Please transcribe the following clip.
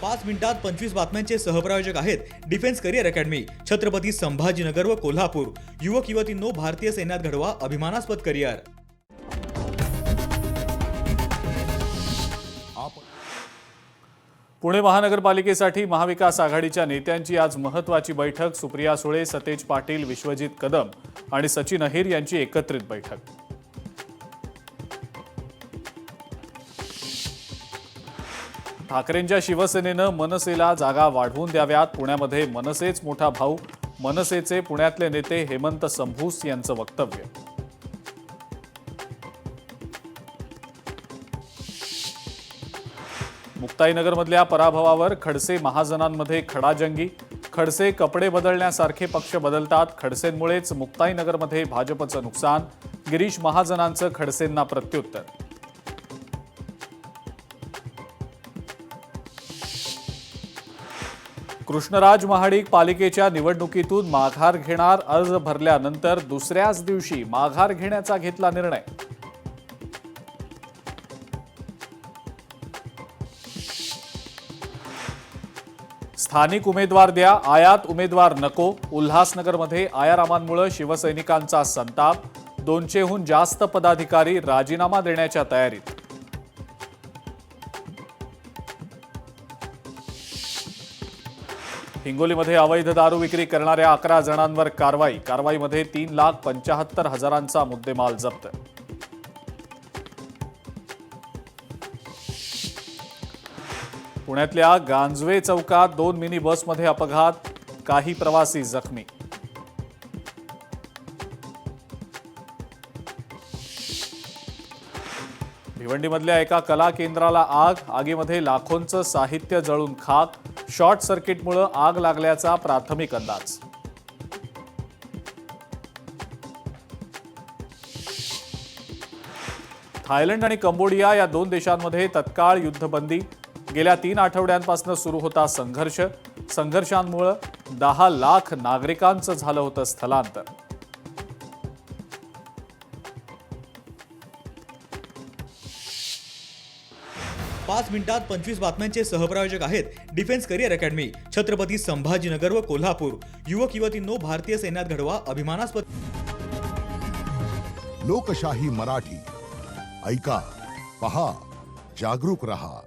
5 मिनिटात 25 बातम्यांचे सहप्रायोजक आहेत defence career academy, Chhatrapati Sambhajinagar व कोल्हापूर। युवक युवतींनो, भारतीय सैन्यात घडवा अभिमानास्पद करिअर। पुणे महानगरपालिकेसाठी महाविकास आघाडीच्या नेत्यांची आज महत्त्वाची बैठक। सुप्रिया सुळे, सतेज पाटील, विश्वजित कदम आणि सचिन अहिर यांची एकत्रित बैठक। ठाकरेंच्या शिवसेनेनं मनसेला जागा वाढवून द्याव्यात। पुण्यामध्ये मनसेच मोठा भाऊ, मनसेचे पुण्यातले नेते हेमंत संभूस यांचं वक्तव्य। मुक्ताईनगरमधल्या पराभवावर खडसे महाजनांमध्ये खडाजंगी। खडसे कपडे बदलण्यासारखे पक्ष बदलतात, खडसेंमुळेच मुक्ताईनगरमध्ये भाजपचं नुकसान। गिरीश महाजनांचं खडसेंना प्रत्युत्तर। कृष्णराज महाडिक पालिकेच्या निवडणुकीतून माघार घेणार। अर्ज भरल्यानंतर दुसऱ्याच दिवशी माघार घेण्याचा घेतला निर्णय। स्थानिक उमेदवार द्या, आयात उमेदवार नको। उल्हासनगरमध्ये आयारामांमुळे शिवसैनिकांचा संताप। 200हून जास्त पदाधिकारी राजीनामा देण्याच्या तयारीत। हिंगोलीमध्ये अवैध दारू विक्री करणाऱ्या 11 जणांवर कारवाई। कारवाईमध्ये 3,75,000चा मुद्देमाल जप्त। पुण्यातल्या गांजवे चौकात 2 मिनी बसमध्ये अपघात, काही प्रवासी जखमी। भिवंडीमधल्या एका कला केंद्राला आग, आगीमध्ये लाखोंचं साहित्य जळून खाक। शॉर्ट सर्किटमुळे आग लागल्याचा प्राथमिक अंदाज। थायलंड आणि कंबोडिया या 2 देशांमध्ये तत्काळ युद्धबंदी। गेल्या 3 आठवड्यांपासून सुरू होता संघर्ष। संघर्षांमुळे 10 लाख नागरिकांचं झालं होतं स्थलांतर। पाच मिनिटात 25 बातम्यांचे सहप्रायोजक आहेत defence career academy, Chhatrapati Sambhajinagar व कोल्हापूर। युवक युवतींनो, भारतीय सैन्यात घडवा अभिमानास्पद। लोकशाही मराठी ऐका, पहा, जागरूक रहा।